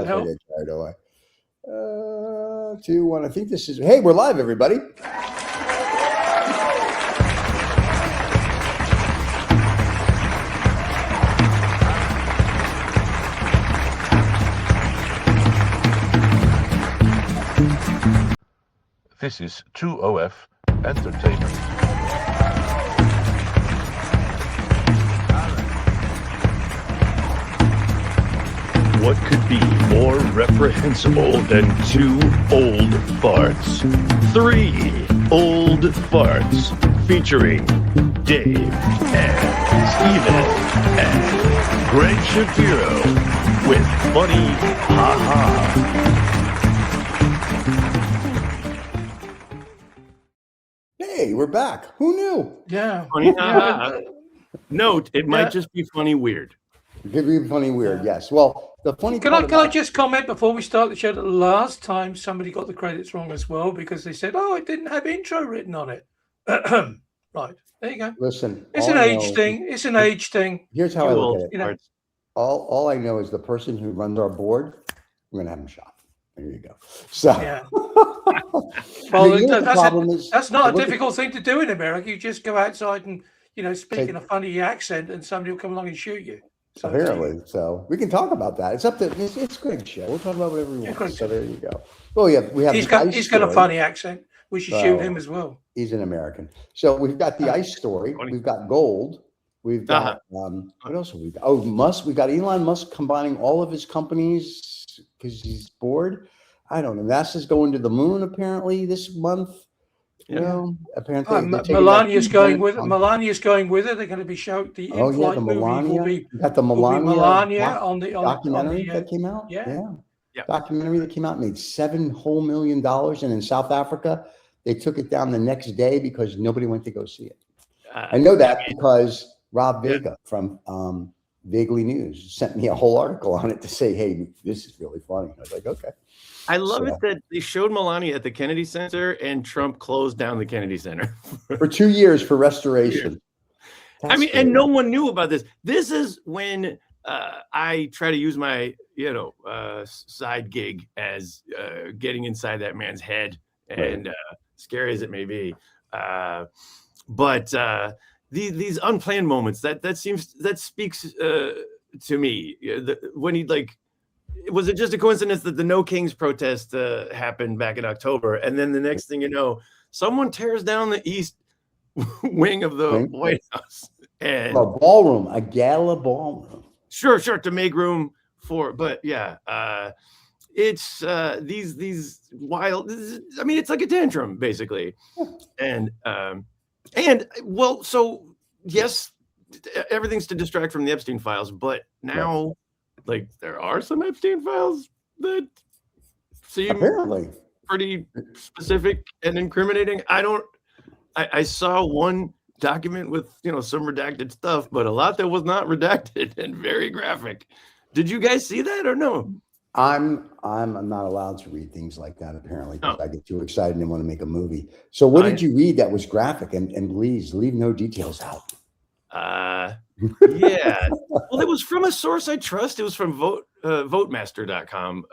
if I get carried away. 2, 1. I think this is. Hey, we're live, everybody. This is 2OF Entertainment. What could be more reprehensible than 2 old farts? 3 old farts featuring Dave and Steven and Greg Shapiro with funny ha-ha. Hey, we're back. Who knew? Yeah. Funny ha-ha. Note, it might just be funny weird. It could be funny weird, yes. Well, the funny Can part I just comment before we start the show that last time somebody got the credits wrong as well because they said, "Oh, it didn't have intro written on it." Right, there you go. Listen, It's an age thing. It's an age thing. Here's how I look at it. You know, All I know is the person who runs our board, we're gonna have him shot. There you go. So yeah. Well, you know the problem is that's not a difficult thing to do in America. You just go outside and speak in a funny accent, and somebody will come along and shoot you. So, apparently, so we can talk about that. It's up to it's Greg's show. We'll talk about whatever we want. So there you go. Well, yeah, we have. He's got a funny accent. We should shoot him as well. He's an American. So we've got the ICE story. We've got gold. We've got what else have we got? Oh, Musk. We got Elon Musk combining all of his companies because he's bored. I don't know. NASA's going to the moon apparently this month. Apparently Melania's going with it. Melania's going with it. They're going to be showing the in-flight movie. Will be got the Melania on the documentary that came out. Yeah. Documentary that came out made $7 whole million, and in South Africa they took it down the next day because nobody went to go see it. I know that because Rob Vega from Vaguely News sent me a whole article on it to say, "Hey, this is really funny." I was like, "Okay." I love it that they showed Melania at the Kennedy Center and Trump closed down the Kennedy Center for 2 years for restoration. And no one knew about this. This is when I try to use my, side gig as getting inside that man's head, and scary as it may be. But these unplanned moments that speaks to me. When he was it just a coincidence that the No Kings protest happened back in October, and then the next thing you know, someone tears down the east wing of the White House and a ballroom, a gala ballroom. Sure, to make room for. But it's these wild. I mean, it's like a tantrum basically, and well, so yes, everything's to distract from the Epstein files, but now. There are some Epstein files that seem apparently pretty specific and incriminating. I saw one document with some redacted stuff, but a lot that was not redacted and very graphic. Did you guys see that or no? I'm not allowed to read things like that apparently because I get too excited and want to make a movie. So what did you read that was graphic? And please leave no details out. Yeah. Well, it was from a source I trust. It was from votemaster.com.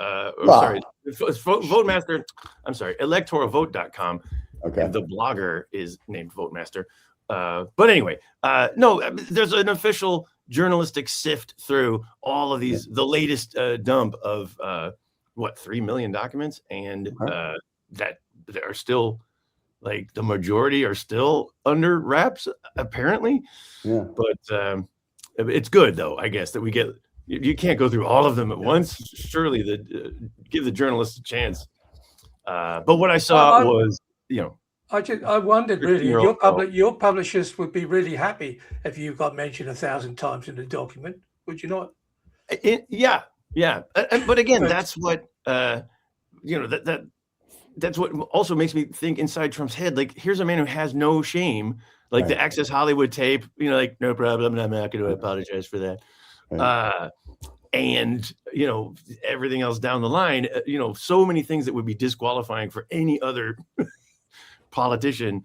Sorry, Votemaster. I'm sorry, electoralvote.com. Okay. And the blogger is named Votemaster. But anyway, no, there's an official journalistic sift through all of these, the latest dump of 3 million documents, and that there are still. The majority are still under wraps, apparently. Yeah. But it's good, though, I guess, that we get. You can't go through all of them at once. Surely, give the journalists a chance. But what I saw was, I wondered really, your publishers would be really happy if you got mentioned 1,000 times in the document, would you not? Yeah. But again, that's what that's what also makes me think inside Trump's head. Here's a man who has no shame, the Access Hollywood tape. No problem. I'm not going to apologize for that. Right. And everything else down the line. So many things that would be disqualifying for any other politician.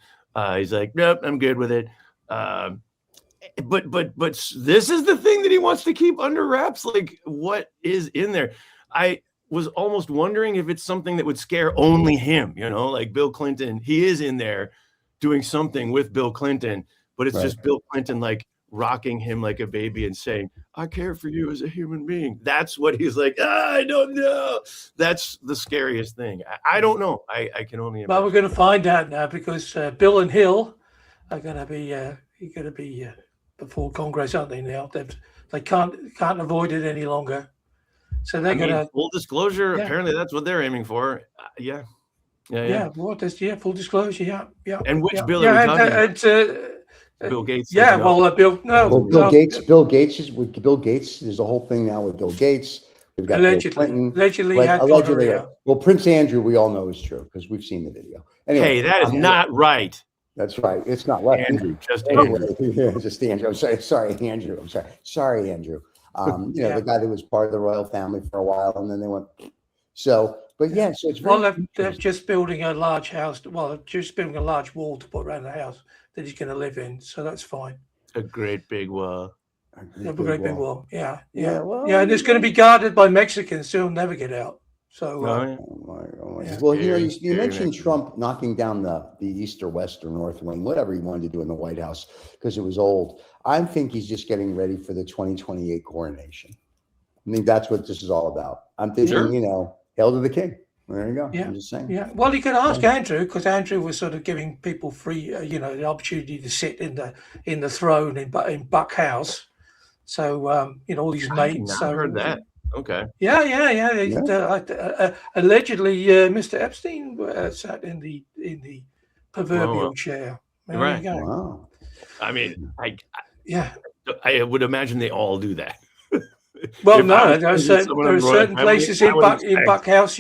He's like, nope, I'm good with it. But this is the thing that he wants to keep under wraps. What is in there? was almost wondering if it's something that would scare only him, like Bill Clinton. He is in there doing something with Bill Clinton, but it's just Bill Clinton like rocking him like a baby and saying, I care for you as a human being. That's what he's like. I don't know. That's the scariest thing. I don't know. I can only imagine. Well, we're going to find out now because Bill and Hill are going to be before Congress, aren't they? Now they can't avoid it any longer. So they're going to full disclosure. Yeah. Apparently, that's what they're aiming for. Yeah. What is full disclosure? Yeah. And which bill are we talking about? Bill Gates. Yeah, well, Bill Gates. Bill Gates is with Bill Gates. There's a whole thing now with Bill Gates. We've got allegedly. Well, Prince Andrew, we all know is true because we've seen the video. Anyway, hey, that is not right. That's right. It's not right. Andrew, just Andrew. Just Andrew. I'm sorry, Andrew. I'm sorry. Sorry, Andrew. The guy that was part of the royal family for a while, and then they went. So it's they're just building a large house. Well, they're just building a large wall to put around the house that he's going to live in. So that's fine. A great big wall. A great big wall. Yeah. And it's going to be guarded by Mexicans, so he'll never get out. So. Well, you mentioned Trump knocking down the east or west or north wing, whatever he wanted to do in the White House because it was old. I think he's just getting ready for the 2028 coronation. I think that's what this is all about. I'm thinking, hail to the king. There you go. Yeah. I'm just saying. Yeah. Well, you could ask Andrew because Andrew was sort of giving people free, the opportunity to sit in the throne in Buck House. So, all these mates. I heard that. Okay. Yeah. Allegedly, Mr. Epstein sat in the proverbial chair. There you go. Wow. I mean, I would imagine they all do that. Well, no, there are certain places in Buck House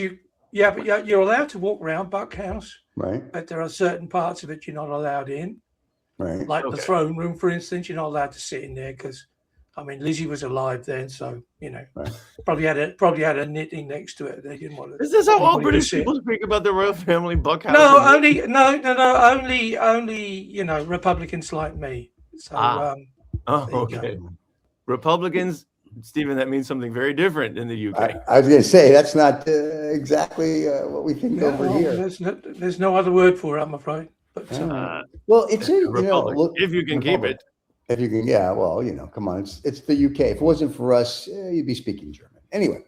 but you're allowed to walk around Buck House, right? But there are certain parts of it you're not allowed in, right? Like the throne room, for instance, you're not allowed to sit in there because, Lizzie was alive then, so probably had a knitting next to it. They didn't want to. Is this how all British people speak about the royal family, Buck House? No, only Republicans like me. So, okay, Republicans. Stephen, that means something very different in the UK. I was going to say that's not exactly what we think over here. There's no other word for it, I'm afraid. But it's if you can keep it. If you can, come on, it's the UK. If it wasn't for us, you'd be speaking German. Anyway,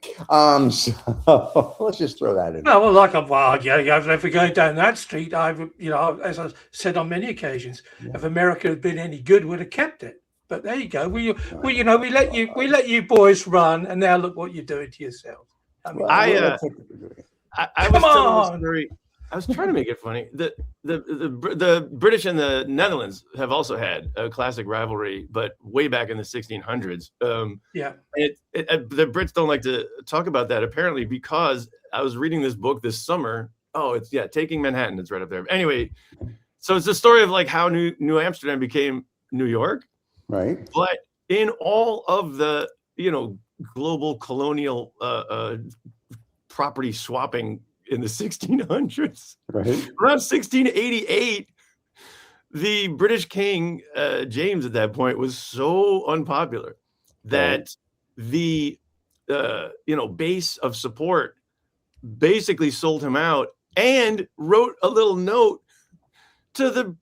so let's just throw that in. No, well, if we're going down that street, I would, as I said on many occasions, if America had been any good, would have kept it. But there you go. We let you boys run, and now look what you're doing to yourselves. I was trying to make it funny. The British and the Netherlands have also had a classic rivalry, but way back in the 1600s. The Brits don't like to talk about that apparently because I was reading this book this summer. Oh, it's Taking Manhattan. It's right up there. Anyway, so it's the story of like how New Amsterdam became New York. Right. But in all of the, global colonial property swapping in the 1600s, right. Around 1688, the British king, James at that point, was so unpopular that the, base of support basically sold him out and wrote a little note to the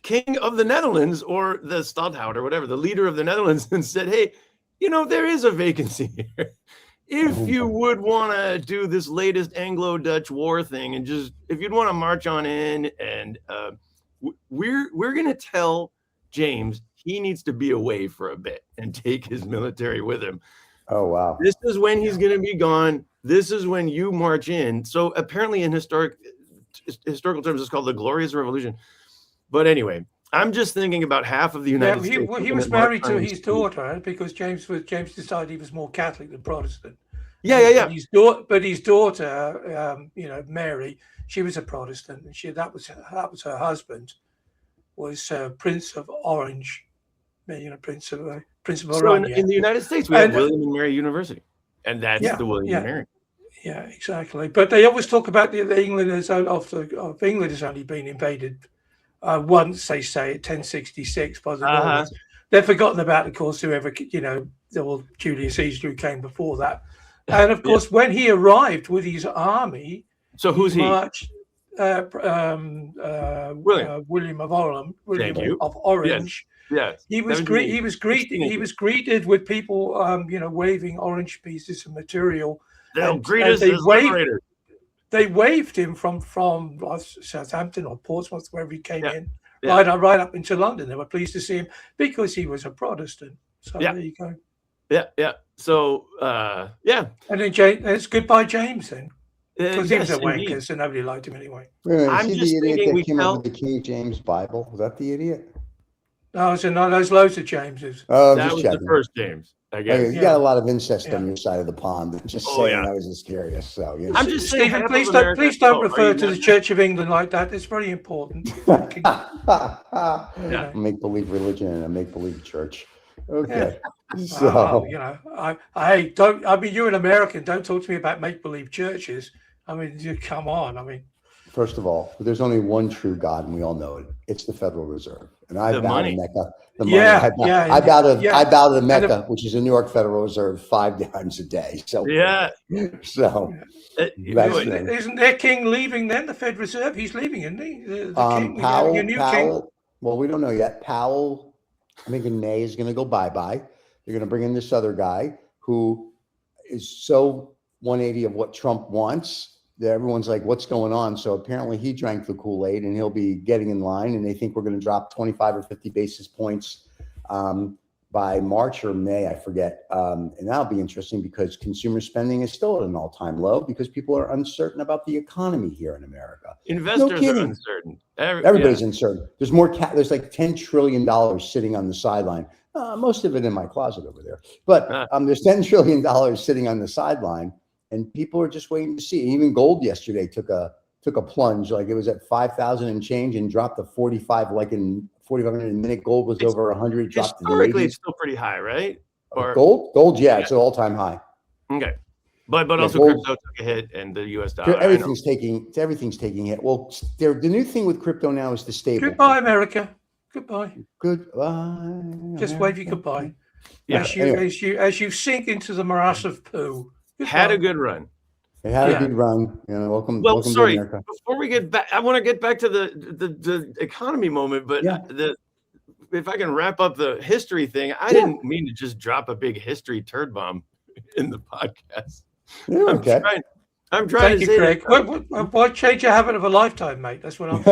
King of the Netherlands or the Stadhouder, whatever, the leader of the Netherlands, and said, hey, there is a vacancy here. If you would want to do this latest Anglo-Dutch war thing and if you'd want to march on in and we're going to tell James he needs to be away for a bit and take his military with him. Oh, wow. This is when he's going to be gone. This is when you march in. So apparently in historical terms, it's called the Glorious Revolution. But anyway, I'm just thinking about half of the United States. He was married to his daughter because James decided he was more Catholic than Protestant. Yeah. But his daughter, Mary, she was a Protestant, and that was her husband, was Prince of Orange, Prince of Orange. So in the United States, we have William and Mary University, and that's the William and Mary. Yeah, exactly. But they always talk about England has only been invaded. Once they say 1066 by the Normans. They've forgotten about, of course, whoever Julius Caesar who came before that. And of course, when he arrived with his army, so who's he? Marched, William William of Orange. Yes. He was greeted with people, waving orange pieces of material. They'll greet us as liberators. They waved him from Southampton or Portsmouth, wherever he came in, right up into London. They were pleased to see him because he was a Protestant. So there you go. Yeah. So and then it's goodbye, James. Then because he was a indeed. wanker, so nobody liked him anyway. I'm just the idiot that came up with the King James Bible. Was that the idiot? No, there's loads of Jameses. Oh, that was the first James. I guess. Okay, you got a lot of incest on your side of the pond. Just saying, I was just curious. So I'm just saying, Stephen, please don't refer to the Church of England like that. It's very important. Make believe religion and a make believe church. Okay. So you're an American. Don't talk to me about make believe churches. I mean, come on. First of all, there's only one true God, and we all know it. It's the Federal Reserve. And I bow to Mecca. The money. I bow to Mecca, which is the New York Federal Reserve, 5 times a day. So isn't their king leaving then? The Fed Reserve, he's leaving, isn't he? The king, Powell. Well, we don't know yet. Powell, I think in May, is going to go bye-bye. They're going to bring in this other guy who is so 180 of what Trump wants. Everyone's like, what's going on? So apparently he drank the Kool-Aid and he'll be getting in line. And they think we're going to drop 25 or 50 basis points by March or May, I forget. And that'll be interesting because consumer spending is still at an all-time low because people are uncertain about the economy here in America. Investors are uncertain. Everybody's uncertain. There's there's like $10 trillion sitting on the sideline. Most of it in my closet over there. But there's $10 trillion sitting on the sideline. And people are just waiting to see. Even gold yesterday took a plunge. Like it was at 5,000 and change and dropped to 45. Like in 4,500 a minute, gold was over 100. Dropped historically, it's still pretty high, right? Or gold, it's an all-time high. Okay, but also gold, crypto took a hit, and the U.S. dollar. Everything's taking hit. Well, the new thing with crypto now is the stable. Goodbye, America. Goodbye. Goodbye. Just wave your goodbye. Yeah. As you sink into the morass of poo. Had a good run. It had a good run. Welcome. Well, welcome sorry. to America. Before we get back, I want to get back to the economy moment. But if I can wrap up the history thing, I didn't mean to just drop a big history turd bomb in the podcast. Okay. I'm trying to say, Craig. What change your habit of a lifetime, mate? That's what I'm.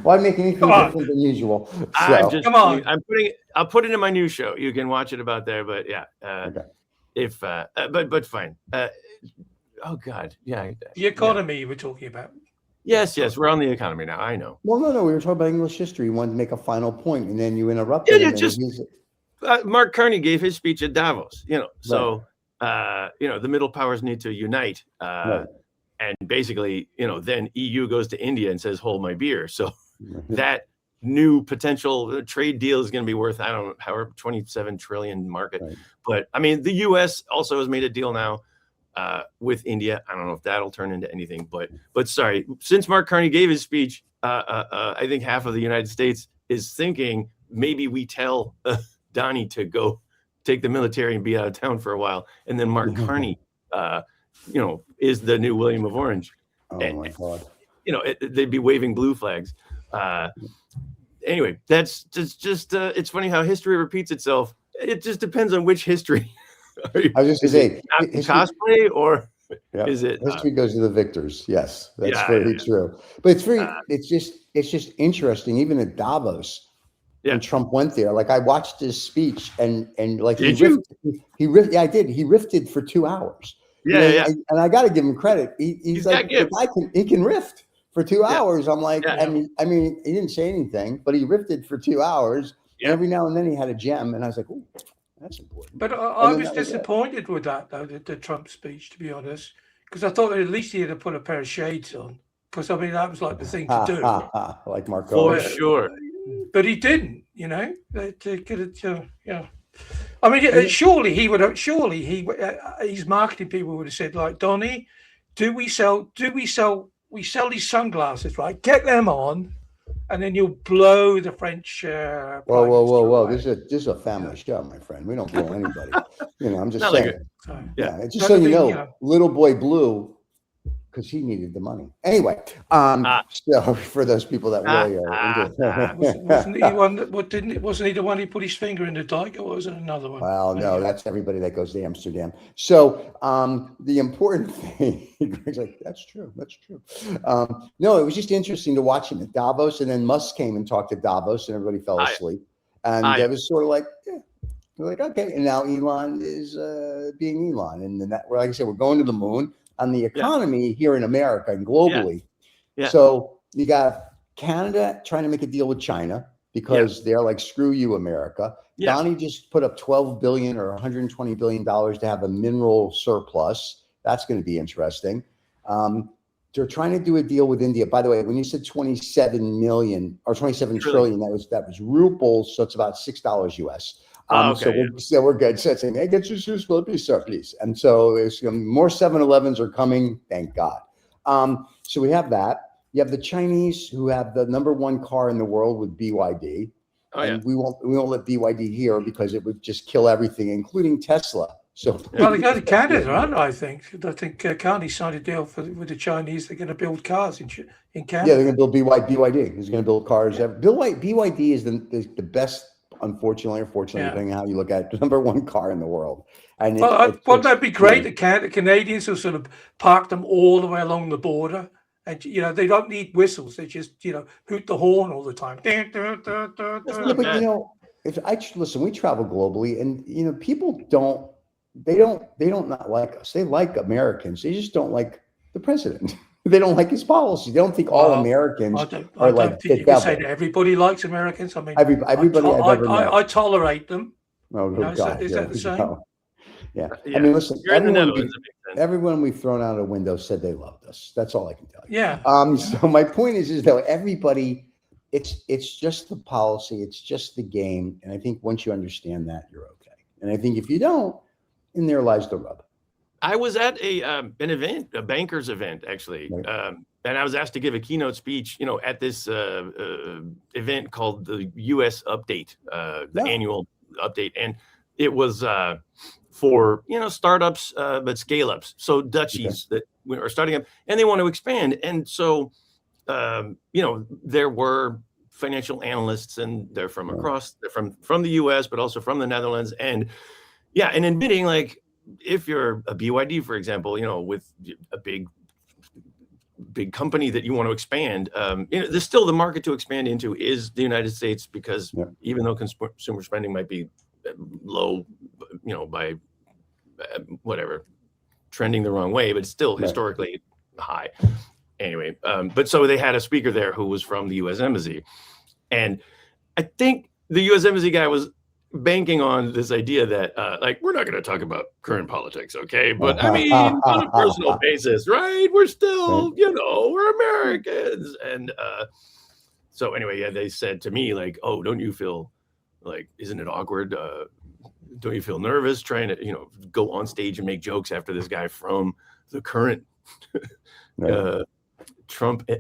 Why make anything different than usual? So. Come on. I'll put it in my new show. You can watch it about there. But but fine. Oh God, the economy you were talking about. Yes, we're on the economy now. I know. Well, no, we were talking about English history. You wanted to make a final point, and then you interrupted. Mark Carney gave his speech at Davos. So the middle powers need to unite. And basically, then EU goes to India and says, "Hold my beer." So that new potential trade deal is going to be worth, I don't know, however, 27 trillion market. Right. But I mean, the U.S. also has made a deal now with India. I don't know if that'll turn into anything. But sorry, since Mark Carney gave his speech, I think half of the United States is thinking maybe we tell Donnie to go take the military and be out of town for a while, and then Mark Carney. Is the new William of Orange. My God. They'd be waving blue flags. Anyway, that's just it's funny how history repeats itself. It just depends on which history. I was just going to say, cosplay or is it? History goes to the victors. Yes, that's very true. But it's just interesting. Even at Davos, when Trump went there, like I watched his speech and like he riffed. Yeah, I did. He riffed for 2 hours. And I got to give him credit. He's like, he can riff for 2 hours. I'm like, I mean, he didn't say anything, but he riffed for 2 hours. And every now and then he had a gem, and I was like, "Oh, that's important." But I was disappointed with that, though, the Trump speech, to be honest, because I thought at least he had to put a pair of shades on, because I mean that was like the thing to do, like Marco. For sure. But he didn't, I mean, surely he would have. Surely his marketing people would have said, like, Donnie, we sell these sunglasses, right? Get them on, and then you'll blow the French. Whoa! This is a family show, my friend. We don't blow anybody. I'm just saying. Just so you know, little boy Blue, because he needed the money. Anyway, so for those people that really are wasn't he one that wasn't he the one who put his finger in the dike, or was it another one? Well, no, that's everybody that goes to Amsterdam. So the important thing, Greg's like, that's true. No, it was just interesting to watch him at Davos, and then Musk came and talked to Davos, and everybody fell asleep. And it was sort of like, we're like, okay. And now Elon is being Elon, and then like I said, we're going to the moon. On the economy here in America and globally. So you got Canada trying to make a deal with China because they're like, screw you, America. Donnie just put up $12 billion or $120 billion to have a mineral surplus. That's going to be interesting. They're trying to do a deal with India. By the way, when you said 27 million or 27 trillion, that was rubles. So it's about $6 US. So we're good. So it's saying, hey, get your shoes, please. And so it's more 7-Elevens are coming. Thank God. So we have that. You have the Chinese who have the #1 car in the world with BYD. We won't let BYD here because it would just kill everything, including Tesla. So well, they go to Canada, aren't I think Carney signed a deal with the Chinese. They're going to build cars in Canada. Yeah, they're going to build BYD. He's going to build cars. BYD is the best. Unfortunately or fortunately, depending on how you look at it, the #1 car in the world. And wouldn't that be great? The Canadians will sort of park them all the way along the border, and they don't need whistles. They just hoot the horn all the time. But listen, we travel globally, and people don't not like us. They like Americans. They just don't like the president. They don't like his policy. They don't think all Americans are like the devil. Say that everybody likes Americans. I mean, everybody I tolerate them. Oh, God. Is that the same? Yeah. I mean, listen, everyone we've thrown out a window said they loved us. That's all I can tell you. Yeah. So my point is though, everybody, it's just the policy. It's just the game. And I think once you understand that, you're okay. And I think if you don't, in there lies the rub. I was at an event, a bankers event, actually, and I was asked to give a keynote speech, at this event called the U.S. Update, the annual update, and it was for startups, but scale-ups, so Dutchies that are starting up, and they want to expand, and so there were financial analysts, and they're from from the U.S., but also from the Netherlands, and admitting like. If you're a BYD, for example, with a big company that you want to expand, there's still the market to expand into is the United States because even though consumer spending might be low, by whatever, trending the wrong way, but it's still historically high. Anyway, but so they had a speaker there who was from the U.S. Embassy, and I think the U.S. Embassy guy was banking on this idea that we're not going to talk about current politics, okay, but I mean on a personal basis, right, we're still we're Americans, and so anyway, they said to me like, oh, don't you feel like, isn't it awkward, don't you feel nervous trying to go on stage and make jokes after this guy from the current Trump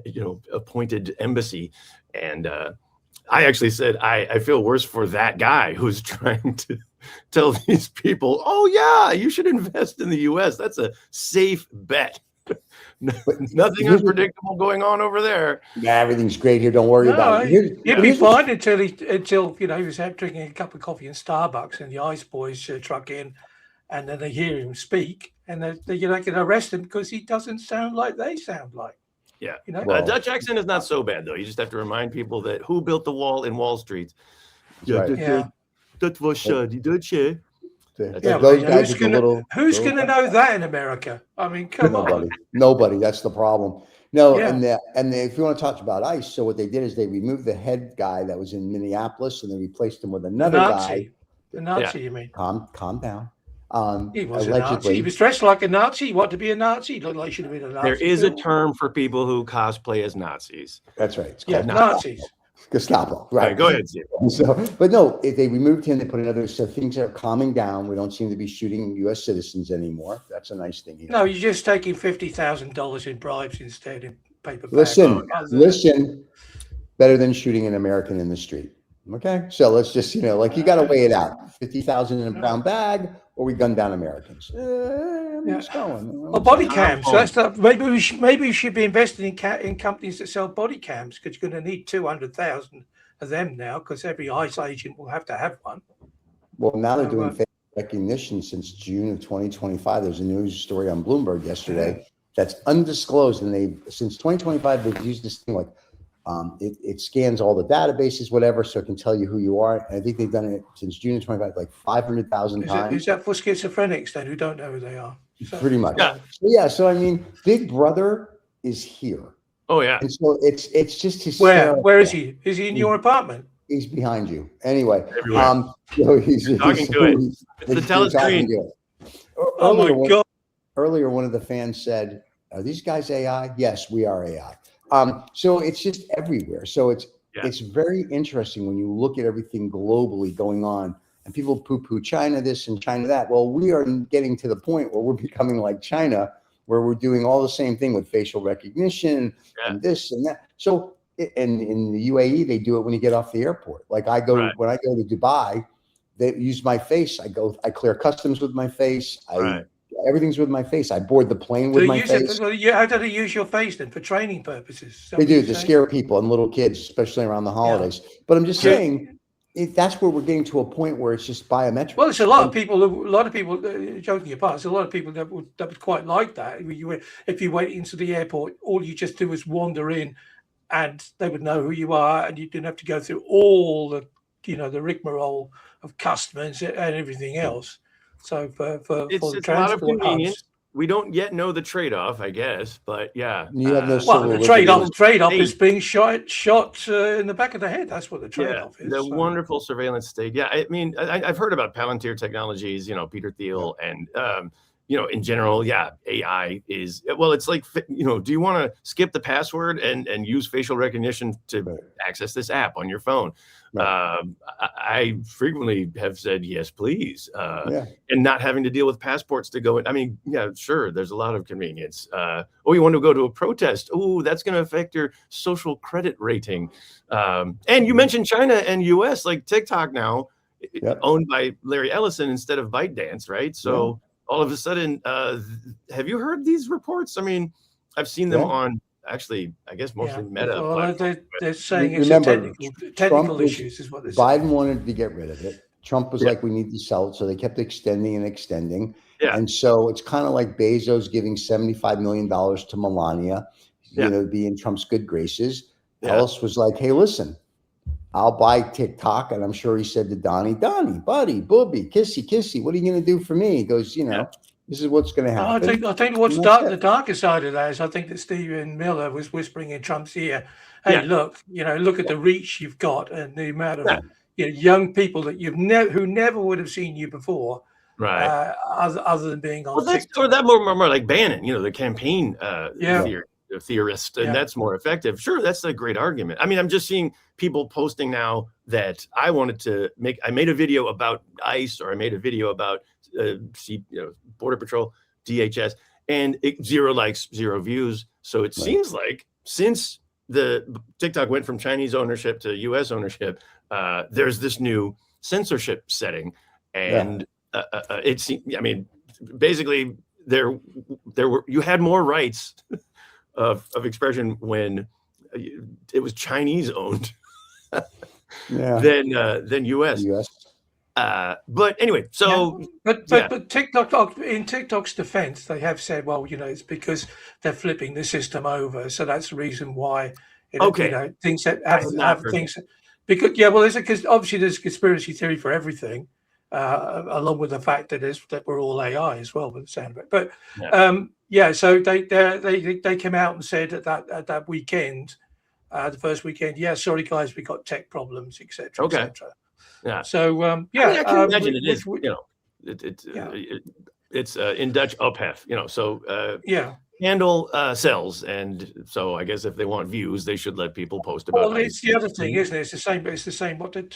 appointed embassy? And I actually said, I feel worse for that guy who's trying to tell these people, oh, yeah, you should invest in the U.S. That's a safe bet. Nothing unpredictable going on over there. Everything's great here. Don't worry about it. You'd be fine until he was out drinking a cup of coffee in Starbucks and the ICE boys truck in, and then they hear him speak, and they can arrest him because he doesn't sound like they sound like. Yeah, Dutch accent is not so bad though. You just have to remind people that who built the wall in Wall Street. That was the Dutch. Who's gonna know that in America? I mean, come on. Nobody. That's the problem. No, and if you want to talk about ICE, so what they did is they removed the head guy that was in Minneapolis and they replaced him with another guy. The Nazi, you mean? Calm down. He was allegedly a Nazi. He was dressed like a Nazi. He wanted to be a Nazi. He looked like he should have been a Nazi. There is a term for people who cosplay as Nazis. That's right. It's called Nazis. Gestapo. Right. Go ahead, Steve. So, but no, if they removed him, they put another. So things are calming down. We don't seem to be shooting U.S. citizens anymore. That's a nice thing. No, you're just taking $50,000 in bribes instead in paper. Listen. better than shooting an American in the street. Okay, so let's just, like, you got to weigh it out. 50,000 in a brown bag, or we gun down Americans. I'm just going. Well, body cams. So that's maybe we should be investing in companies that sell body cams, because you're going to need 200,000 of them now, because every ICE agent will have to have one. Well, now they're doing facial recognition since June of 2025. There's a news story on Bloomberg yesterday that's undisclosed, and since 2025 they've used this thing like it scans all the databases, whatever, so it can tell you who you are. And I think they've done it since June of 25 like 500,000 times. Is that for schizophrenics then, who don't know who they are? So, pretty much. Yeah. So I mean, Big Brother is here. Oh yeah. And so it's just hysterical. Where is he? Is he in your apartment? He's behind you. Anyway, he's talking to it. It's the telescreen. Oh my God. Earlier, one of the fans said, "Are these guys AI?" Yes, we are AI. So it's just everywhere. So it's very interesting when you look at everything globally going on, and people poo-poo China this and China that. Well, we are getting to the point where we're becoming like China, where we're doing all the same thing with facial recognition and this and that. So, and in the UAE, they do it when you get off the airport. Like when I go to Dubai, they use my face. I clear customs with my face. Everything's with my face. I board the plane with my face. How do they use your face then for training purposes? They do to scare people and little kids, especially around the holidays. But I'm just saying, that's where we're getting to a point where it's just biometric. Well, there's a lot of people, joking apart, there's a lot of people that would quite like that. If you went into the airport, all you just do is wander in, and they would know who you are, and you didn't have to go through all the, the rigmarole of customs and everything else. So for the a lot of convenience. We don't yet know the trade-off, I guess, but yeah. You have no the trade-off is being shot in the back of the head. That's what the trade-off is. The wonderful surveillance state. Yeah, I mean, I've heard about Palantir Technologies, Peter Thiel, and in general, AI is, well, it's like, do you want to skip the password and use facial recognition to access this app on your phone? I frequently have said, yes, please. And not having to deal with passports to go in. I mean, sure, there's a lot of convenience. You want to go to a protest? Oh, that's going to affect your social credit rating. And you mentioned China and US, like TikTok now, owned by Larry Ellison instead of ByteDance, right? So all of a sudden, have you heard these reports? I mean, I've seen them on, actually, I guess mostly Meta. Well, they're saying it's technical issues is what they're saying. Biden wanted to get rid of it. Trump was like, we need to sell it. So they kept extending and extending. And so it's kind of like Bezos giving $75 million to Melania, be in Trump's good graces. Ellis was like, hey, listen, I'll buy TikTok. And I'm sure he said to Donnie, buddy, booby, kissy, what are you going to do for me? He goes, this is what's going to happen. I think what's the darker side of that is I think that Stephen Miller was whispering in Trump's ear, hey, look at the reach you've got and the amount of young people that who never would have seen you before, other than being on TikTok. Or that more like Bannon, the campaign theorist, and that's more effective. Sure, that's a great argument. I mean, I'm just seeing people posting now that I made a video about ICE, or I made a video about Border Patrol, DHS, and 0 likes, 0 views. So it seems like since the TikTok went from Chinese ownership to US ownership, there's this new censorship setting, and it seems, I mean, basically you had more rights of expression when it was Chinese owned than US. But anyway, so but TikTok, in TikTok's defense, they have said, well, it's because they're flipping the system over, so that's the reason why things that have things because because obviously there's a conspiracy theory for everything, along with the fact that we're all AI as well, with the sound of it. But so they came out and said at that weekend, the first weekend, sorry guys, we got tech problems, etc. etc. Yeah. So I can imagine it is. It's in Dutch ophef. So handle sells, and so I guess if they want views, they should let people post about. Well, it's the other thing, isn't it? It's the same. It's the same. What did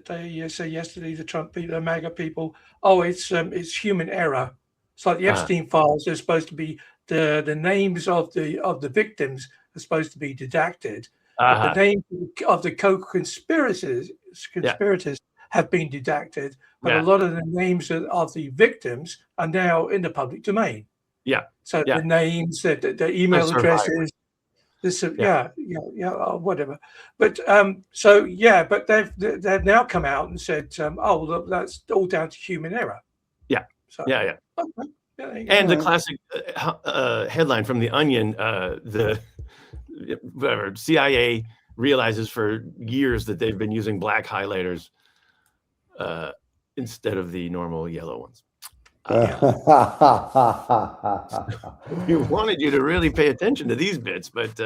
they say yesterday? The Trump people, the MAGA people. Oh, it's human error. It's like the Epstein files. They're supposed to be the names of the victims are supposed to be redacted. But the names of the co-conspirators have been redacted, but a lot of the names of the victims are now in the public domain. Yeah. So the names, the email addresses, whatever. But but they've now come out and said, oh, look, that's all down to human error. Yeah. So, Okay. And the classic headline from The Onion, the CIA realizes for years that they've been using black highlighters instead of the normal yellow ones. We wanted you to really pay attention to these bits, but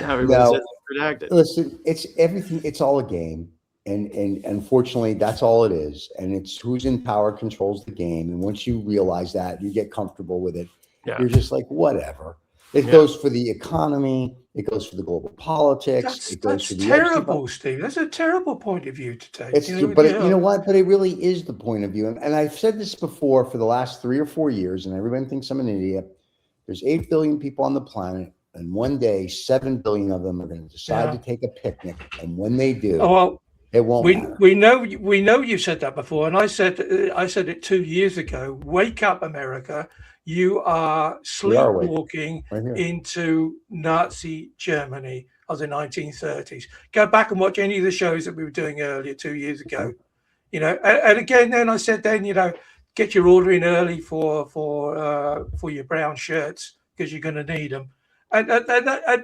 everybody says it's redacted. Listen, it's everything. It's all a game. And unfortunately, that's all it is. And it's who's in power controls the game. And once you realize that, you get comfortable with it. You're just like, whatever. It goes for the economy. It goes for the global politics. That's terrible, Steve. That's a terrible point of view to take. You know what? But it really is the point of view. And I've said this before for the last 3 or 4 years, and everyone thinks I'm an idiot. There's 8 billion people on the planet. And one day, 7 billion of them are going to decide to take a picnic. And when they do, it won't matter. We know you said that before, and I said it 2 years ago. Wake up, America! You are sleepwalking into Nazi Germany of the 1930s. Go back and watch any of the shows that we were doing earlier 2 years ago. And again, then I said, get your order in early for your brown shirts because you're going to need them. And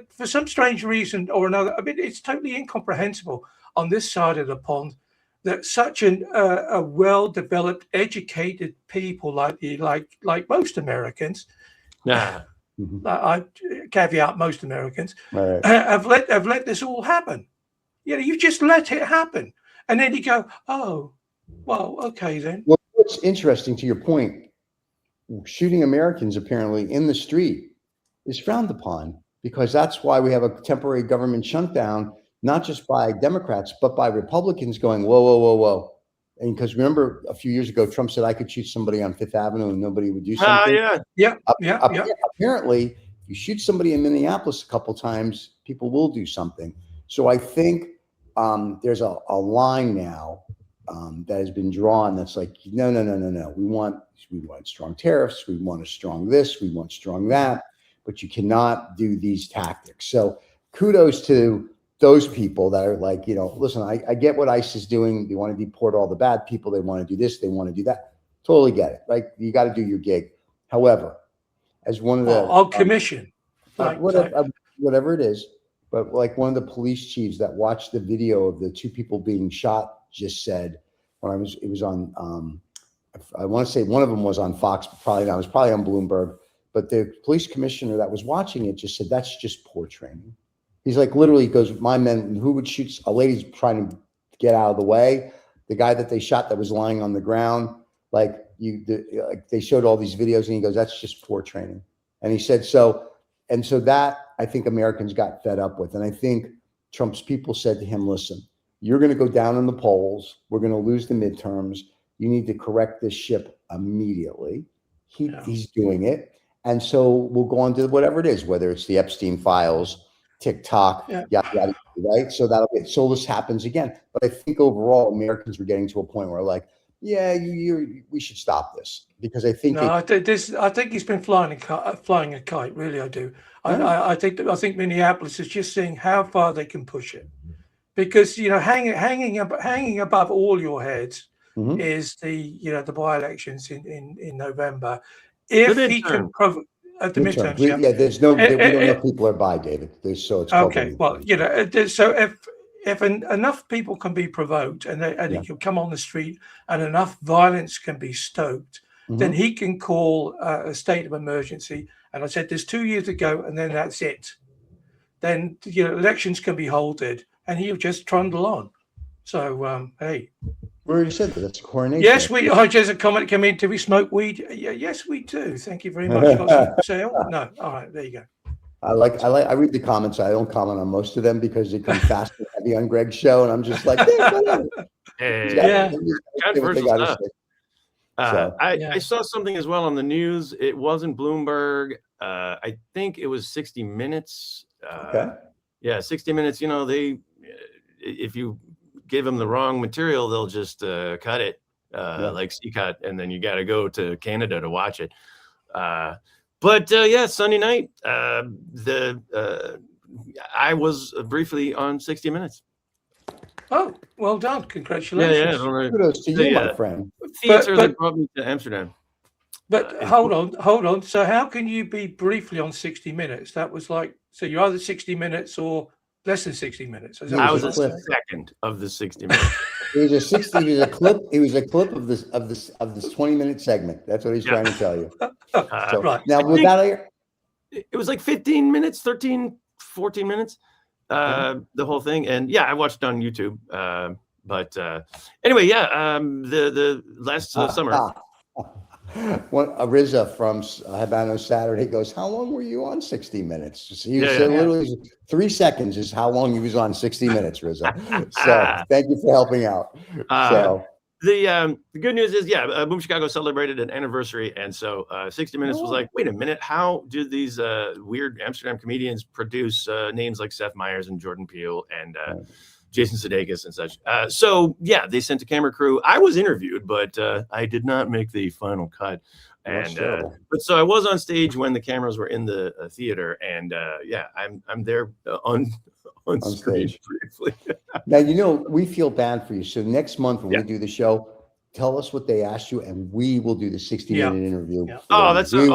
for some strange reason or another, I mean, it's totally incomprehensible on this side of the pond that such a well-developed, educated people like most Americans, I caveat most Americans, have let this all happen. You just let it happen, and then you go, oh, well, okay then. Well, what's interesting to your point, shooting Americans apparently in the street is frowned upon because that's why we have a temporary government shutdown. Not just by Democrats, but by Republicans going, whoa, whoa, whoa, whoa. And because remember a few years ago, Trump said I could shoot somebody on Fifth Avenue and nobody would do something. Apparently, if you shoot somebody in Minneapolis a couple times, people will do something. So I think there's a line now that has been drawn that's like, no. We want strong tariffs. We want a strong this. We want strong that. But you cannot do these tactics. So kudos to those people that are like, listen, I get what ICE is doing. They want to deport all the bad people. They want to do this. They want to do that. Totally get it. Right? You got to do your gig. However, as one of the on commission, whatever it is, but like one of the police chiefs that watched the video of the 2 people being shot just said, it was on, I want to say one of them was on Fox, but probably not. It was probably on Bloomberg. But the police commissioner that was watching it just said, that's just poor training. He's like, literally, he goes, my men, who would shoot? A lady's trying to get out of the way. The guy that they shot that was lying on the ground, they showed all these videos and he goes, that's just poor training. And he said, so that I think Americans got fed up with. And I think Trump's people said to him, listen, you're going to go down in the polls. We're going to lose the midterms. You need to correct this ship immediately. He's doing it. And so we'll go on to whatever it is, whether it's the Epstein files, TikTok, yada, right? So so this happens again. But I think overall, Americans were getting to a point where like, we should stop this because I think I think he's been flying a kite. Really, I do. I think Minneapolis is just seeing how far they can push it, because hanging above all your heads is the by-elections in November. If he can at the midterms, we don't know people are by, David. It's okay. Well, so if enough people can be provoked and it can come on the street and enough violence can be stoked, then he can call a state of emergency. And I said this 2 years ago, and then that's it. Then elections can be halted, and he'll just trundle on. So hey. We already said that. That's a coronation. Yes, just a comment came in. Do we smoke weed? Yes, we do. Thank you very much. No. All right, there you go. I read the comments. I don't comment on most of them because they come fast and heavy on Greg's show, and I'm just like, controversial stuff. I saw something as well on the news. It wasn't Bloomberg. I think it was 60 Minutes. Yeah, 60 Minutes, you know, if you give them the wrong material, they'll just cut it like C-cut, and then you got to go to Canada to watch it. But yeah, Sunday night, I was briefly on 60 Minutes. Oh, well done! Congratulations. Yeah. Kudos to you, my friend. Theater that brought me to Amsterdam. But hold on. So how can you be briefly on 60 Minutes? That was like, so you're either 60 Minutes or less than 60 minutes. I was a second of the 60 minutes. It was a 60. It was a clip. It was a clip of this 20-minute segment. That's what he's trying to tell you. So, right now, it was like 15 minutes, 13, 14 minutes, the whole thing. And yeah, I watched it on YouTube. But anyway, yeah, the last summer. Riza from Habano Saturday goes, "How long were you on 60 Minutes?" He said literally 3 seconds is how long he was on 60 Minutes, Riza. So thank you for helping out. The good news is, Boom Chicago celebrated an anniversary, and so 60 Minutes was like, wait a minute, how do these weird Amsterdam comedians produce names like Seth Meyers and Jordan Peele and Jason Sudeikis and such? So yeah, they sent a camera crew. I was interviewed, but I did not make the final cut. And but so I was on stage when the cameras were in the theater, and I'm there on screen briefly. Now, you know, we feel bad for you. So next month when we do the show, tell us what they asked you, and we will do the 60-minute interview. Yeah. Oh, that's great.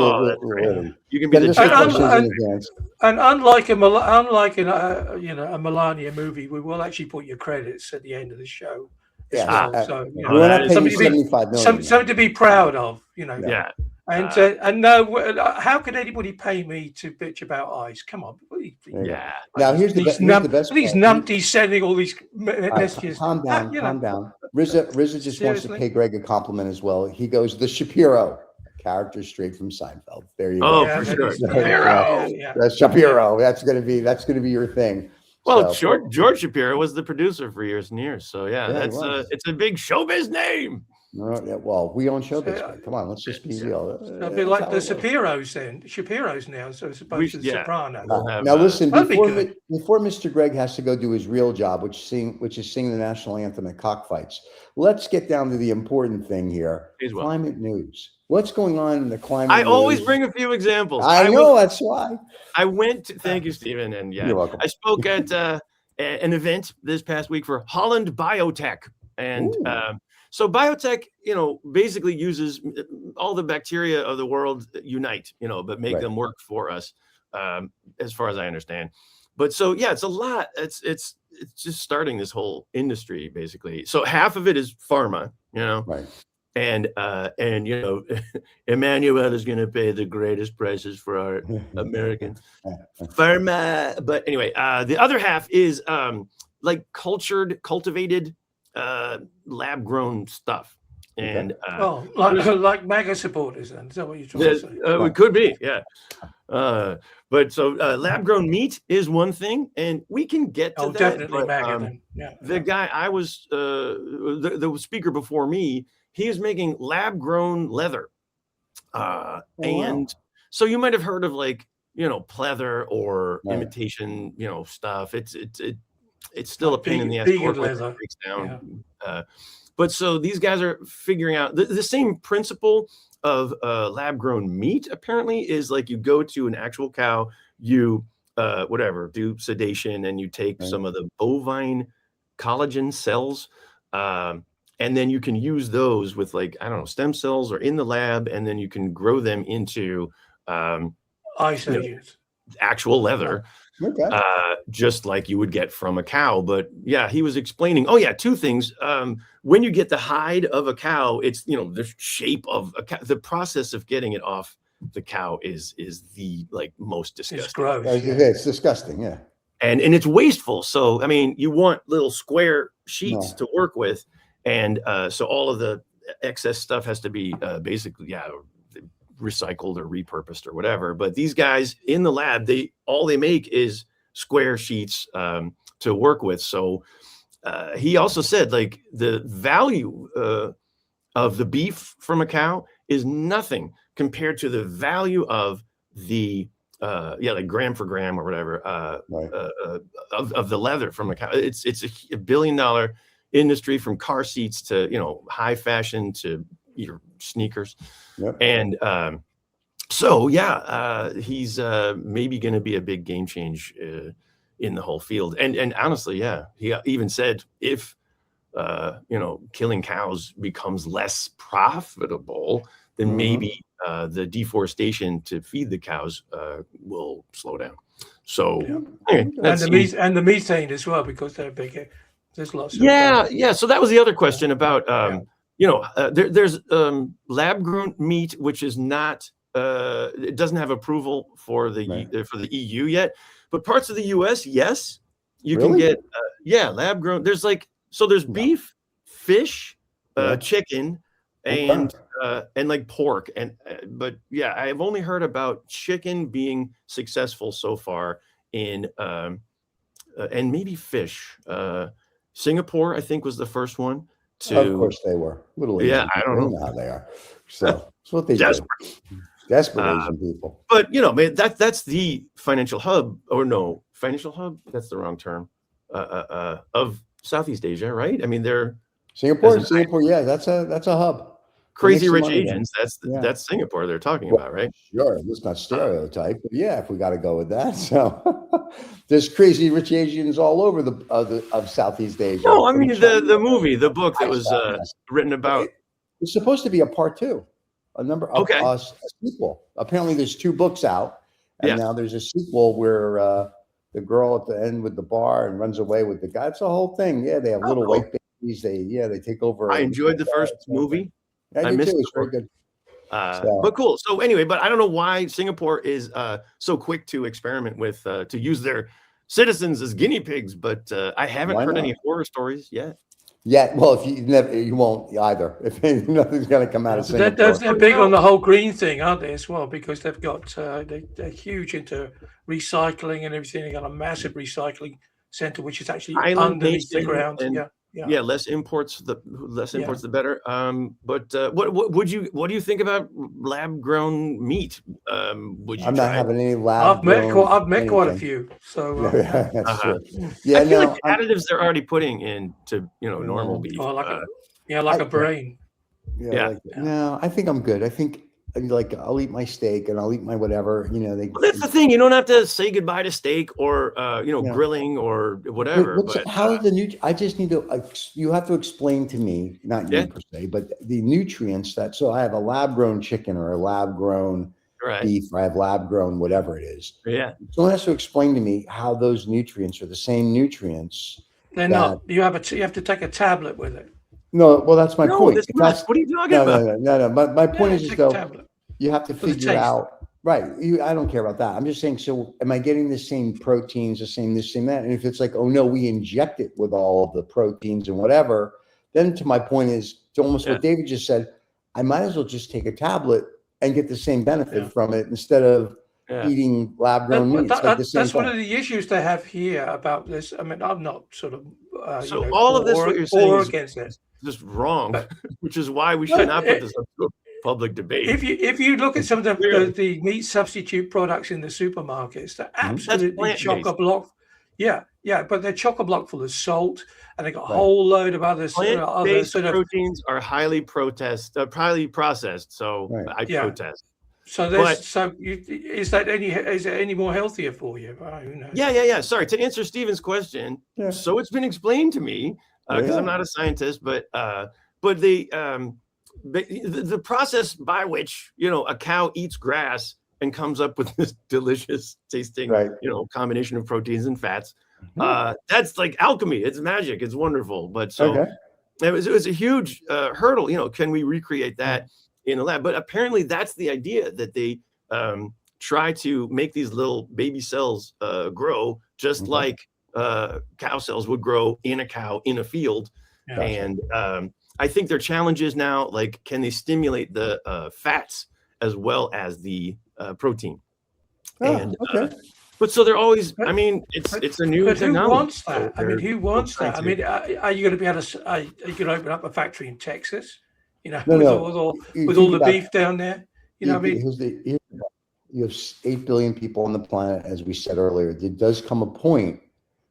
You can be the judge. And unlike a Melania movie, we will actually put your credits at the end of the show. Yeah. So you we're not paying you $75 million. Something to be proud of, you know. Yeah. And no, how could anybody pay me to bitch about ice? Come on. Yeah. Now here's the best. These numpties sending all these messages. Calm down. Riza just wants to pay Greg a compliment as well. He goes, the Shapiro character straight from Seinfeld. There you go. For sure. Shapiro. That's gonna be your thing. Well, George Shapiro was the producer for years and years. So that's it's a big showbiz name. Well, we own showbiz. Come on, let's just be real. It'll be like the Shapiros then. Shapiros now, so it's opposed to the Sopranos. Now listen, before Mr. Greg has to go do his real job, which is sing the national anthem at cockfights, let's get down to the important thing here. Climate news. What's going on in the climate I news? always bring a few examples. I know, that's why. I went to, thank you, Stephen. And You're welcome. I spoke at an event this past week for Holland Biotech. And so biotech, basically uses all the bacteria of the world unite, but make them work for us, as far as I understand. But so, yeah, it's a lot. It's just starting this whole industry, basically. So half of it is pharma, Right. And Emmanuel is going to pay the greatest prices for our American pharma. But anyway, the other half is like cultivated, lab grown stuff. And like MAGA supporters, then is that what you're trying to say? It could be, yeah. But so lab grown meat is one thing, and we can get to that. Definitely MAGA. Then. Yeah. The guy I was the speaker before me, he is making lab grown leather, and so you might have heard of like pleather or imitation stuff. It's still a pain in the ass. Leather breaks down. But so these guys are figuring out the same principle of lab grown meat. Apparently, is like you go to an actual cow, you do sedation, and you take some of the bovine collagen cells. And then you can use those with stem cells or in the lab, and then you can grow them into actual leather, just like you would get from a cow. But yeah, he was explaining, two things. When you get the hide of a cow, it's, the shape of a cow. The process of getting it off the cow is the most disgusting. It's gross. It's disgusting, yeah. And it's wasteful. So, I mean, you want little square sheets to work with. And so all of the excess stuff has to be basically, recycled or repurposed or whatever. But these guys in the lab, all they make is square sheets to work with. So he also said the value of the beef from a cow is nothing compared to the value of the like gram for gram or whatever, Right. of the leather from a cow. It's a $1 billion industry, from car seats to, high fashion to your sneakers. Yep. And so, yeah, he's maybe going to be a big game change in the whole field. And honestly, yeah, he even said if, killing cows becomes less profitable, then maybe the deforestation to feed the cows will slow down. So, and the methane as well, because they're bigger. There's lots of yeah. So that was the other question about there's lab grown meat, which is not it doesn't have approval for the EU yet, but parts of the US, yes, you can get lab grown. There's there's beef, fish, chicken, and like pork, but yeah, I've only heard about chicken being successful so far in and maybe fish. Singapore, I think, was the first one to. Of course, they were. Little Asian I don't know how they are. So that's what they do. Desperate Asian people. But that's the financial hub, or no, financial hub. That's the wrong term. Of Southeast Asia, right? I mean, they're Singapore. Yeah, that's a hub. Crazy rich Asians. That's Singapore they're talking about, right? Sure, let's not stereotype, but yeah, if we got to go with that. So there's crazy rich Asians all over of Southeast Asia. No, I mean the book that was written about. It's supposed to be a part 2, a sequel. Apparently, there's 2 books out, and now there's a sequel where the girl at the end with the bar and runs away with the guy. It's a whole thing. Yeah, they have little white babies. They take over. I enjoyed the first movie. I missed it. It's very good. But cool. So anyway, but I don't know why Singapore is so quick to experiment with to use their citizens as guinea pigs. But I haven't heard any horror stories yet. Yeah, well, if you won't either. If nothing's going to come out of Singapore. They're big on the whole green thing, aren't they, as well? Because they've got they're huge into recycling and everything. They got a massive recycling center, which is actually underneath the ground. Yeah, less imports, the better. But what do you think about lab grown meat? Would you? I'm not having any lab. I've met quite a few. So that's true. Yeah, I feel like the additives they're already putting into normal beef. Like a brain. No, I think I'm good. I think I'll eat my steak and I'll eat my whatever. That's the thing. You don't have to say goodbye to steak or grilling or whatever. I just need to. You have to explain to me, not you per se, but the nutrients that. So I have a lab grown chicken or a lab grown beef. Or I have lab grown whatever it is. Yeah. Someone has to explain to me how those nutrients are the same nutrients. They're not. You have to take a tablet with it. No, well, that's my point. What are you talking about? No. My point is though, you have to figure out, right? I don't care about that. I'm just saying, so am I getting the same proteins, the same this, same that? And if it's like, oh no, we inject it with all of the proteins and whatever, then to my point is, to almost what David just said, I might as well just take a tablet and get the same benefit from it instead of eating lab-grown meat. That's one of the issues they have here about this. I mean, I'm not sort of all of this what you're saying against it. Just wrong, which is why we should not put this up to a public debate. If you look at some of the meat substitute products in the supermarkets, they're absolutely chock-a-block. Yeah, but they're chock-a-block full of salt, and they got a whole load of other plant-based proteins are highly processed. So I protest. So is it any more healthier for you? Who knows? Yeah. Sorry, to answer Stephen's question. Yeah. So it's been explained to me because I'm not a scientist, but the process by which a cow eats grass and comes up with this delicious tasting combination of proteins and fats, that's like alchemy. It's magic. It's wonderful. But it was a huge hurdle. Can we recreate that in a lab? But apparently that's the idea, that they try to make these little baby cells grow just like cow cells would grow in a cow in a field. And I think their challenge is now, like, can they stimulate the fats as well as the protein? But so they're always, I mean, it's a new technology. Who wants that? Who wants that? I mean, are you going to be able to, are you going to open up a factory in Texas? With all the beef down there? you have 8 billion people on the planet, as we said earlier. There does come a point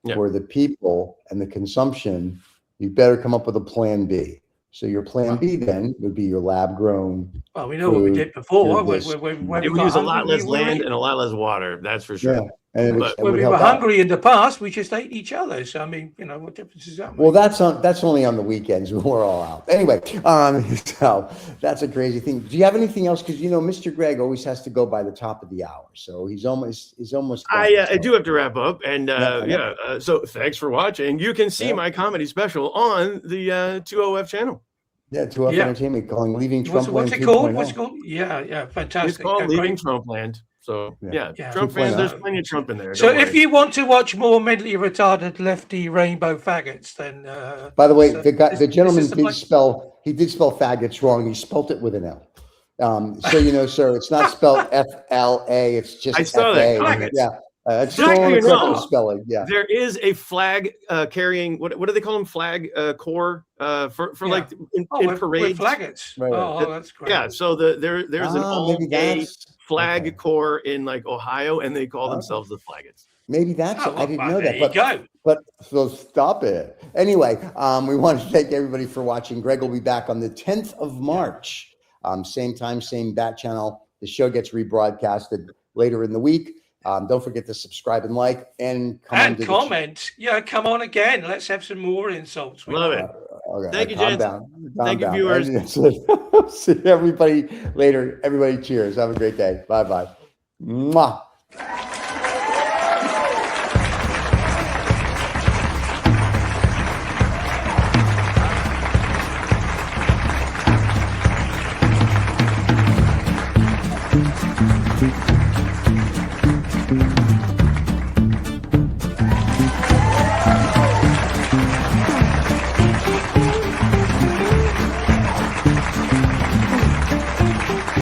where the people and the consumption, you better come up with a plan B. So your plan B then would be your lab grown. Well, we know what we did before. It would use a lot less land and a lot less water. That's for sure. Yeah. And when we were hungry in the past, we just ate each other. So I mean, you know, what difference does that make? Well, that's only on the weekends when we're all out. Anyway, so that's a crazy thing. Do you have anything else? Because you know, Mr. Greg always has to go by the top of the hour, so he's almost. I do have to wrap up, and so thanks for watching. You can see my comedy special on the 2OF channel. Yeah, 2OF Entertainment, calling Leaving Trumpland. What's it called? What's it called? Yeah, fantastic. It's called Leaving Trumpland. So Trumpland. There's plenty of Trump in there. So if you want to watch more mentally retarded lefty rainbow faggots, then by the way, the gentleman did spell faggots wrong. He spelt it with an L. So you know, sir, it's not spelled FLA. It's just I saw that. Yeah. It's spelling. Yeah. There is a flag carrying what do they call them? Flag corps for like in parades. With flaggets. Right. Oh, that's great. Yeah. So there's an all-gay flag corps in like Ohio, and they call themselves the Flaggets. Maybe that's it. I didn't know that. There you go. But so stop it. Anyway, we want to thank everybody for watching. Greg will be back on the 10th of March. Same time, same bat channel. The show gets rebroadcasted later in the week. Don't forget to subscribe and like and comment. Yeah, come on again. Let's have some more insults. Love it. Okay, thank you, gents. Thank you, viewers. See everybody later. Everybody, cheers. Have a great day. Bye-bye. Mwah.